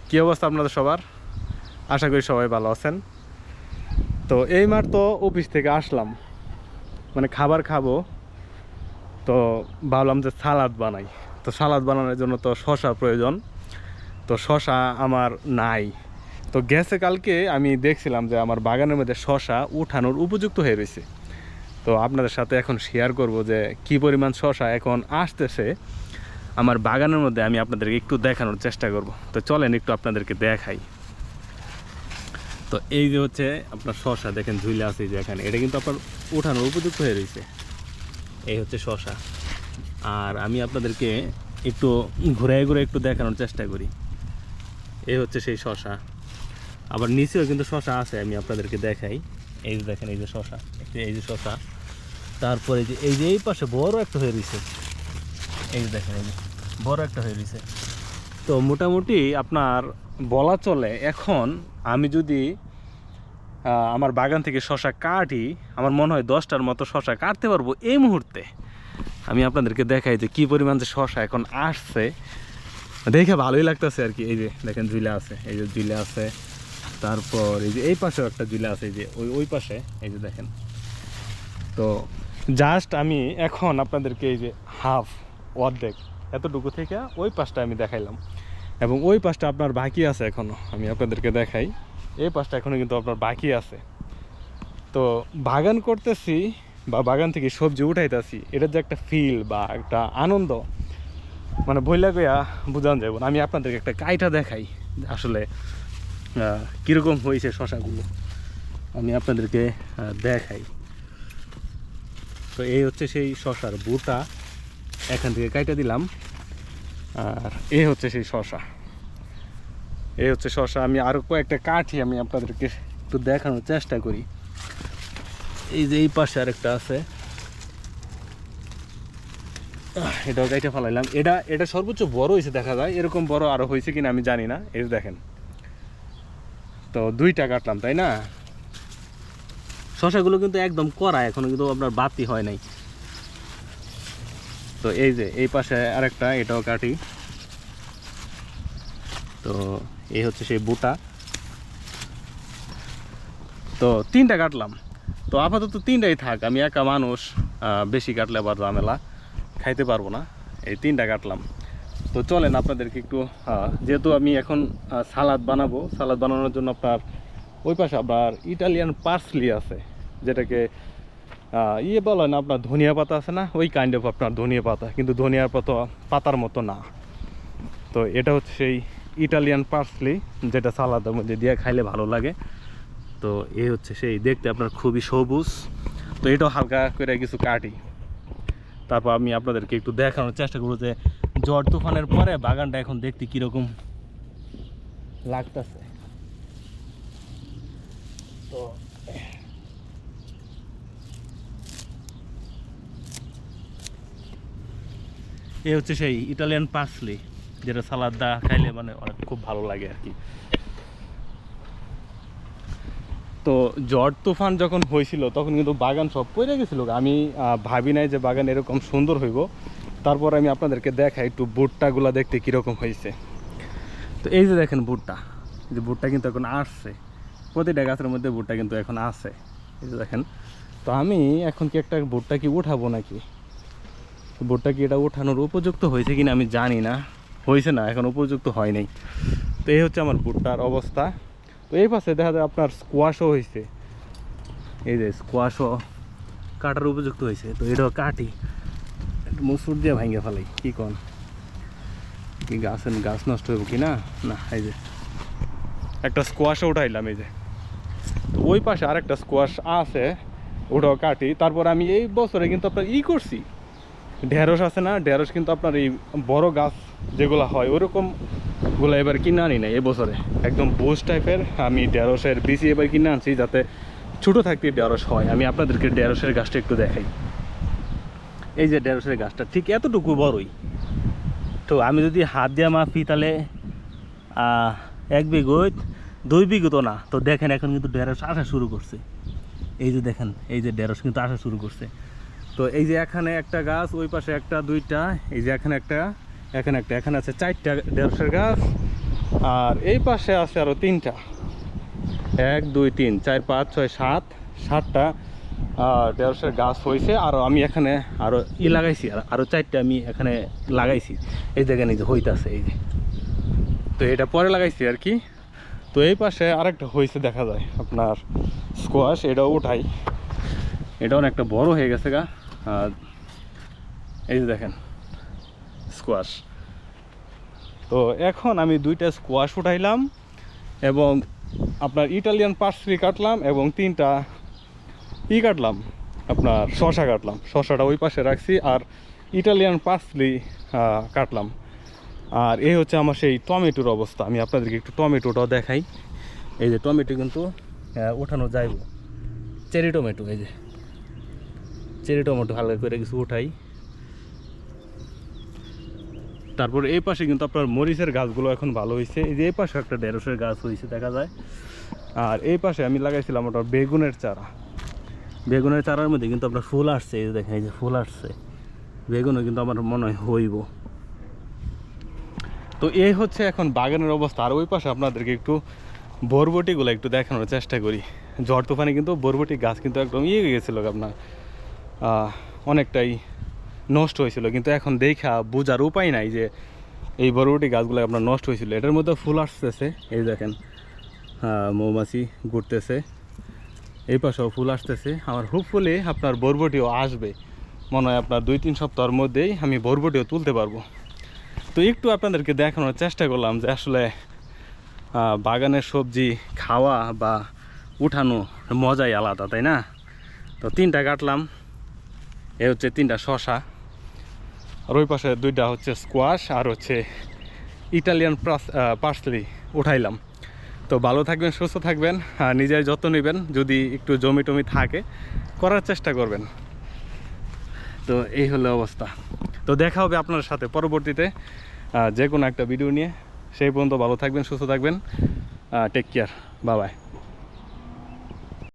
কী অবস্থা আপনাদের সবার? আশা করি সবাই ভালো আছেন। তো এই মাত্র অফিস থেকে আসলাম, মানে খাবার খাবো, তো ভাবলাম যে সালাদ বানাই। তো সালাদ বানানোর জন্য তো শসা প্রয়োজন, তো শসা আমার নাই। তো গেছে কালকে আমি দেখছিলাম যে আমার বাগানের মধ্যে শসা উঠানোর উপযুক্ত হয়ে রয়েছে। তো আপনাদের সাথে এখন শেয়ার করব যে কি পরিমাণ শসা এখন আসতেছে আমার বাগানের মধ্যে, আমি আপনাদেরকে একটু দেখানোর চেষ্টা করব। তো চলেন একটু আপনাদেরকে দেখাই। তো এই যে হচ্ছে আপনার শসা, দেখেন ঝুলে আছে যে এখানে, এটা কিন্তু আপনার উঠানোর উপযুক্ত হয়ে রয়েছে। এই হচ্ছে শসা, আর আমি আপনাদেরকে একটু ঘুরে ঘুরে একটু দেখানোর চেষ্টা করি। এই হচ্ছে সেই শসা, আবার নিচেও কিন্তু শসা আছে, আমি আপনাদেরকে দেখাই। এই যে দেখেন, এই যে শসা, এই যে শসা, তারপরে যে এই পাশে বড় একটা হয়ে রয়েছে, এই যে দেখেন, এই যে বড় একটা হয়ে রয়েছে। তো মোটামুটি আপনার বলা চলে এখন আমি যদি আমার বাগান থেকে শসা কাটি, আমার মনে হয় 10টার মতো শসা কাটতে পারবো এই মুহূর্তে। আমি আপনাদেরকে দেখাই যে কী পরিমাণ যে শসা এখন আসছে, দেখে ভালোই লাগতেছে আর কি। এই যে দেখেন ঝুলে আছে, এই যে ঝুলে আছে, তারপর এই যে এই পাশেও একটা ঝুলে আছে, এই যে ওই পাশে, এই যে দেখেন। তো জাস্ট আমি এখন আপনাদেরকে এই যে হাফ অর্ধেক এতটুকু থেকে ওই পাশটা আমি দেখাইলাম, এবং ওই পাশটা আপনার বাকি আছে এখনও, আমি আপনাদেরকে দেখাই। এই পাশটা এখনও কিন্তু আপনার বাকি আছে। তো বাগান করতেছি বা বাগান থেকে সবজি উঠাইতেছি, এটার যে একটা ফিল বা একটা আনন্দ, মানে বইলা গিয়া বোঝান যাব না। আমি আপনাদেরকে একটা কাইটা দেখাই আসলে কীরকম হয়েছে শশাগুলো, আমি আপনাদেরকে দেখাই। তো এই হচ্ছে সেই শশার বুটা, এখান থেকে কাইটা দিলাম, আর এই হচ্ছে সেই শশা, এই হচ্ছে শশা। আমি আরও কয়েকটা কাঠি আমি আপনাদেরকে একটু দেখানোর চেষ্টা করি। এই যে এই পাশে আরেকটা আছে, এটাও কাইটা ফেলাইলাম। এটা সর্বোচ্চ বড় হয়েছে দেখা যায়, এরকম বড় আরও হয়েছে কিনা আমি জানি না। এই দেখেন, তো 2টা কাটলাম, তাই না? শশাগুলো কিন্তু একদম কড়া, এখনো কিন্তু আপনার বাতি হয় নাই। তো এই যে এই পাশে আরেকটা, এটাও কাটি। তো এই হচ্ছে সেই বুটা, তো 3টা কাটলাম। তো আপাতত 3টাই থাক, আমি একা মানুষ, বেশি কাটলে আবার ঝামেলা, খাইতে পারবো না। এই 3টা কাটলাম। তো চলেন আপনাদেরকে একটু, যেহেতু আমি এখন সালাদ বানাবো, সালাদ বানানোর জন্য আপনার ওই পাশে আপনার ইটালিয়ান পার্সলি আছে, যেটাকে বলেন আপনার ধনিয়া পাতা আছে না, ওই কাইন্ড অফ আপনার ধনিয়া পাতা, কিন্তু ধনিয়ার পাতার মতো না। তো এটা হচ্ছে সেই ইটালিয়ান পার্সলি, যেটা সালাদের মধ্যে দিয়ে খাইলে ভালো লাগে। তো এই হচ্ছে সেই, দেখতে আপনার খুবই সবুজ। তো এটাও হালকা করে কিছু কাটি, তারপর আমি আপনাদেরকে একটু দেখানোর চেষ্টা করবো যে ঝড় তুফানের পরে বাগানটা এখন দেখতে কীরকম লাগতেছে। তো এই হচ্ছে সেই ইটালিয়ান পার্সলি, যেটা সালাদ দা খাইলে মানে অনেক খুব ভালো লাগে আর কি। তো ঝড় তুফান যখন হয়েছিল তখন কিন্তু বাগান সব পড়ে গেছিলো, আমি ভাবি নাই যে বাগান এরকম সুন্দর হইব। তারপর আমি আপনাদেরকে দেখাই একটু ভুট্টাগুলো দেখতে কীরকম হয়েছে। তো এই যে দেখেন ভুট্টা, যে ভুট্টা কিন্তু এখন আসছে, প্রতিটা গাছের মধ্যে ভুট্টা কিন্তু এখন আছে, এই যে দেখেন। তো আমি এখন কি একটা ভুট্টা কি উঠাবো নাকি, ভুট্টা কি এটা উঠানোর উপযুক্ত হয়েছে কিনা আমি জানি না, হয়েছে না, এখন উপযুক্ত হয় নাই। তো এই হচ্ছে আমার ভুট্টার অবস্থা। তো এই পাশে দেখা যায় আপনার স্কোয়াশও হয়েছে, এই যে স্কোয়াশও কাটার উপযুক্ত হয়েছে। তো এটাও কাটি, মুসুর দিয়ে ভাঙে ফেলাই, কি কন, কি গাছ নষ্ট হইব কি না। না, এই যে একটা স্কোয়াশও উঠাইলাম, এই যে। তো ওই পাশে আরেকটা স্কোয়াশ আছে, ওটাও কাটি। তারপর আমি এই বছরে কিন্তু আপনার করছি, ঢেঁড়স আছে না, ঢেঁড়স কিন্তু আপনার এই বড় গাছ যেগুলো হয় ওরকমগুলো এবার কিনে আনি না এবছরে, একদম বোস টাইপের আমি ঢেঁড়সের বিচি এবার কিনে আনছি, যাতে ছোটো থাকতে ঢেঁড়স হয়। আমি আপনাদেরকে ঢেঁড়সের গাছটা একটু দেখাই। এই যে ঢেঁড়সের গাছটা ঠিক এতটুকু বড়ই। তো আমি যদি হাত দিয়ে মাপি তাহলে 1 বিঘত 2 বিঘত না। তো দেখেন এখন কিন্তু ঢেঁড়স আসা শুরু করছে, এই যে দেখেন, এই যে ঢেঁড়স কিন্তু আসা শুরু করছে। তো এই যে এখানে একটা গাছ, ওই পাশে একটা, 2টা, এই যে এখানে একটা, এখানে একটা, এখানে আছে 4টা ঢেঁড়সের গাছ, আর এই পাশে আছে আরও 3টা, 1 2 3 4 5 6 7 7টা ঢেঁড়সের গাছ হয়েছে। আরও আমি এখানে আরও লাগাইছি, আরও 4টে আমি এখানে লাগাইছি। এই জায়গায় নিজে হইতাছে, এই যে। তো এটা পরে লাগাইছি আর কি। তো এই পাশে আরেকটা হয়েছে দেখা যায় আপনার স্কোয়াশ, এটাও উঠাই। এটা অনেকটা বড় হয়ে গেছে গা। আর এই যে দেখেন স্কোয়াশ। তো এখন আমি 2টা স্কোয়াশ উঠাইলাম এবং আপনার ইটালিয়ান পার্সলি কাটলাম এবং 3টা কাটলাম, আপনার শশা কাটলাম। শশাটা ওই পাশে রাখছি আর ইটালিয়ান পার্সলি কাটলাম। আর এই হচ্ছে আমার সেই টমেটোর অবস্থা। আমি আপনাদেরকে একটু টমেটোটাও দেখাই। এই যে টমেটো কিন্তু ওঠানো যাইব, চেরি টমেটো। এই যে চেরি টমেটো হালকা করে কিছু উঠাই। তারপর এই পাশে কিন্তু আপনার মরিচের গাছগুলো এখন ভালো হয়েছে। এই যে এই পাশে একটা ঢেঁড়সের গাছ হয়েছে দেখা যায়। আর এই পাশে আমি লাগাইছিলাম ওটা বেগুনের চারা। বেগুনের চারার মধ্যে কিন্তু আপনার ফুল আসছে, এই যে দেখেন, এই যে ফুল আসছে। বেগুনও কিন্তু আমার মনে হয় হইব। তো এই হচ্ছে এখন বাগানের অবস্থা। আর ওই পাশে আপনাদেরকে একটু বরবটিগুলো একটু দেখানোর চেষ্টা করি। ঝড় তুফানে কিন্তু বরবটি গাছ কিন্তু একদম হয়ে গেছিলো আপনার, অনেকটাই নষ্ট হয়েছিল। কিন্তু এখন দেখা বোঝার উপায় নাই যে এই বরবটি গাছগুলো আপনার নষ্ট হয়েছিল। এটার মধ্যে ফুল আসতেছে, এই দেখেন মৌমাছি ঘুরতেছে। এই পাশেও ফুল আসতেছে। আমার হোপফুলি আপনার বরবটিও আসবে, মনে হয় আপনার 2-3 সপ্তাহের মধ্যেই আমি বরবটিও তুলতে পারবো। তো একটু আপনাদেরকে দেখানোর চেষ্টা করলাম যে আসলে বাগানের সবজি খাওয়া বা উঠানো মজাই আলাদা, তাই না? তো 3টা কাটলাম, এ হচ্ছে 3টা শশা। আর ওই পাশে 2টা হচ্ছে স্কোয়াশ আর হচ্ছে ইটালিয়ান পার্সলি উঠাইলাম। তো ভালো থাকবেন, সুস্থ থাকবেন, নিজের যত্ন নেবেন। যদি একটু জমি টমি থাকে করার চেষ্টা করবেন। তো এই হলো অবস্থা। তো দেখা হবে আপনার সাথে পরবর্তীতে যে কোনো একটা ভিডিও নিয়ে। সেই পর্যন্ত ভালো থাকবেন, সুস্থ থাকবেন। Take care, bye by.